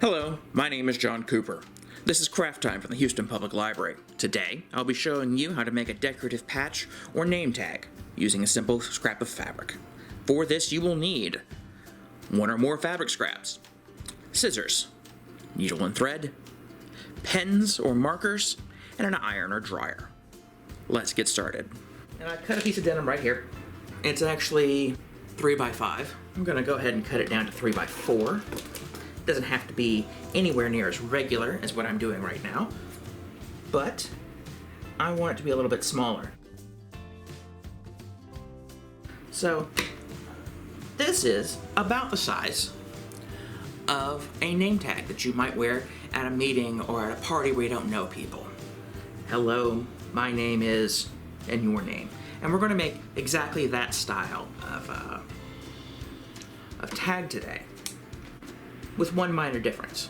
Hello, my name is John Cooper. This is Craft Time from the Houston Public Library. Today, I'll be showing you how to make a decorative patch or name tag using a simple scrap of fabric. For this, you will need one or more fabric scraps, scissors, needle and thread, pens or markers, and an iron or dryer. Let's get started. And I've cut a piece of denim right here. It's actually 3x5. I'm gonna go ahead and cut it down to 3x4. It doesn't have to be anywhere near as regular as what I'm doing right now, but I want it to be a little bit smaller. So this is about the size of a name tag that you might wear at a meeting or at a party where you don't know people. Hello, my name is, and your name. And we're going to make exactly that style of tag today, with one minor difference.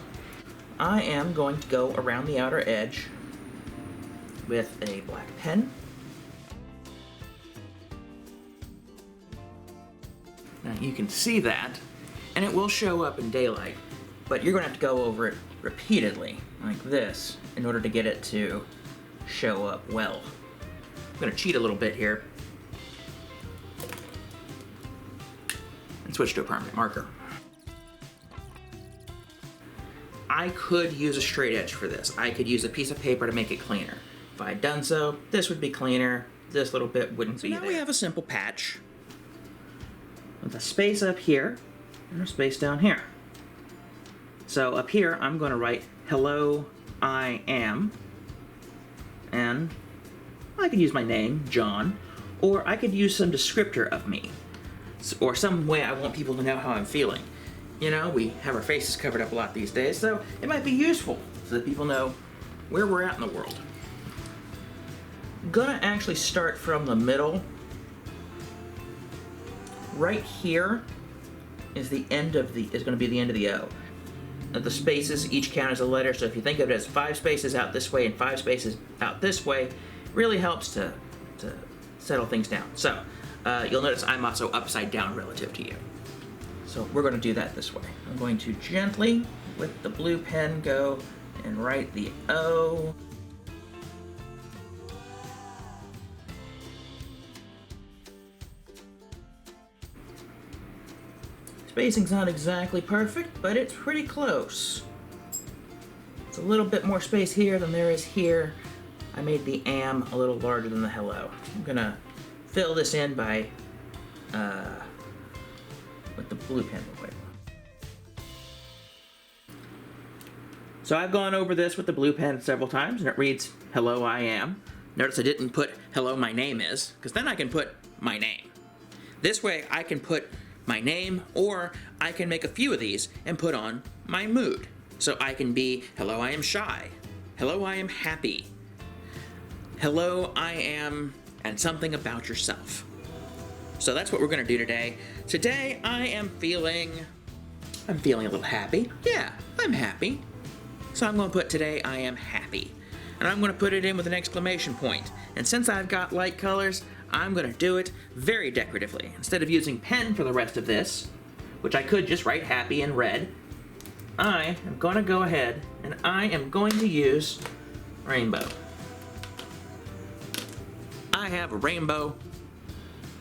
I am going to go around the outer edge with a black pen. Now you can see that, and it will show up in daylight, but you're going to have to go over it repeatedly, like this, in order to get it to show up well. I'm going to cheat a little bit here and switch to a permanent marker. I could use a straight edge for this. I could use a piece of paper to make it cleaner. If I had done so, this would be cleaner. This little bit wouldn't be there. So now we have a simple patch with a space up here and a space down here. So up here, I'm going to write, hello, I am, and I could use my name, John, or I could use some descriptor of me, or some way I want people to know how I'm feeling. You know, we have our faces covered up a lot these days, so it might be useful so that people know where we're at in the world. I'm gonna actually start from the middle. Right here is the end of is gonna be the end of the O. The spaces each count as a letter, so if you think of it as 5 spaces out this way and 5 spaces out this way, it really helps to settle things down. So you'll notice I'm also upside down relative to you. So we're going to do that this way. I'm going to gently, with the blue pen, go and write the O. Spacing's not exactly perfect, but it's pretty close. It's a little bit more space here than there is here. I made the am a little larger than the hello. I'm going to fill this in by with the blue pen real quick. So I've gone over this with the blue pen several times, and it reads, hello, I am. Notice I didn't put hello, my name is, because then I can put my name. This way I can put my name, or I can make a few of these and put on my mood. So I can be, hello, I am shy. Hello, I am happy. Hello, I am, and something about yourself. So that's what we're going to do today. Today I am feeling a little happy. Yeah, I'm happy. So I'm going to put today I am happy. And I'm going to put it in with an exclamation point. And since I've got light colors, I'm going to do it very decoratively. Instead of using pen for the rest of this, which I could just write happy in red, I am going to go ahead and I am going to use rainbow. I have a rainbow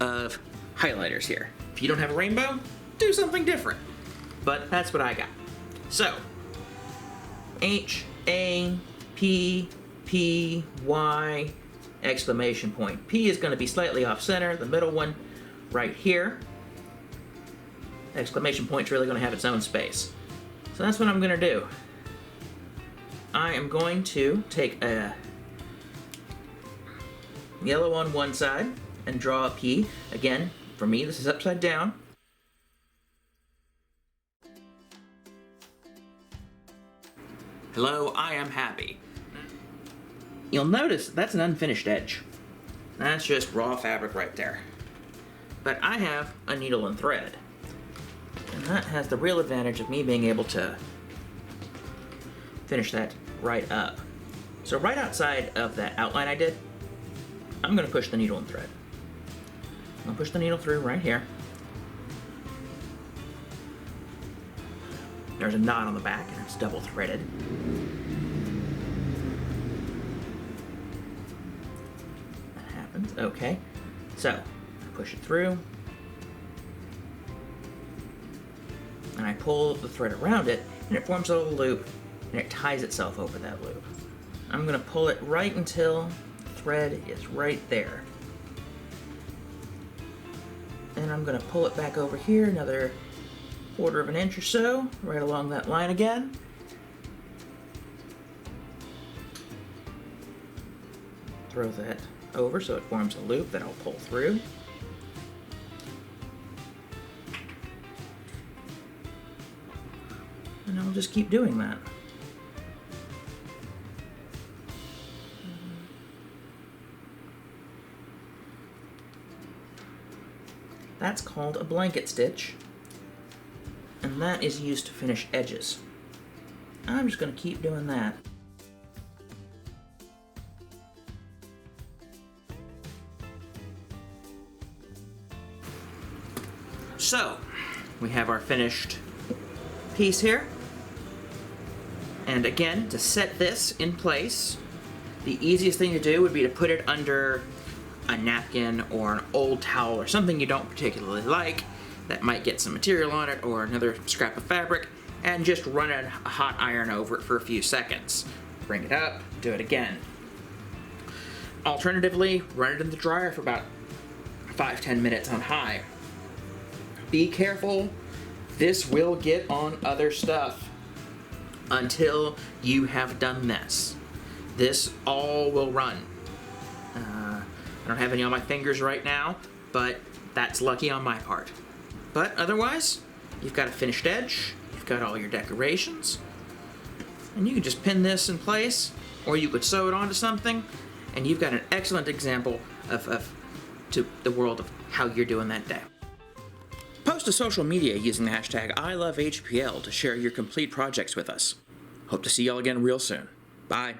of highlighters here. If you don't have a rainbow, do something different. But that's what I got. So, H-A-P-P-Y exclamation point. P is going to be slightly off center, the middle one right here. Exclamation point's really going to have its own space. So that's what I'm going to do. I am going to take a yellow on one side and draw a P. Again, for me, this is upside down. Hello, I am happy. You'll notice that's an unfinished edge. That's just raw fabric right there. But I have a needle and thread. And that has the real advantage of me being able to finish that right up. So right outside of that outline I did, I'm going to push the needle and thread. I'll push the needle through right here. There's a knot on the back and it's double threaded. That happens, okay. So, I push it through. And I pull the thread around it, and it forms a little loop, and it ties itself over that loop. I'm going to pull it right until the thread is right there. And I'm going to pull it back over here another 1/4 of an inch or so, right along that line again. Throw that over so it forms a loop that I'll pull through. And I'll just keep doing that. That's called a blanket stitch, and that is used to finish edges. I'm just going to keep doing that. So, we have our finished piece here. And again, to set this in place, the easiest thing to do would be to put it under a napkin or an old towel or something you don't particularly like that might get some material on it, or another scrap of fabric, and just run a hot iron over it for a few seconds. Bring it up, do it again. Alternatively, run it in the dryer for about 5-10 minutes on high. Be careful, this will get on other stuff until you have done this. This all will run. I don't have any on my fingers right now, but that's lucky on my part. But otherwise, you've got a finished edge, you've got all your decorations, and you can just pin this in place, or you could sew it onto something, and you've got an excellent example to the world of how you're doing that day. Post to social media using the hashtag #ILoveHPL to share your complete projects with us. Hope to see y'all again real soon. Bye.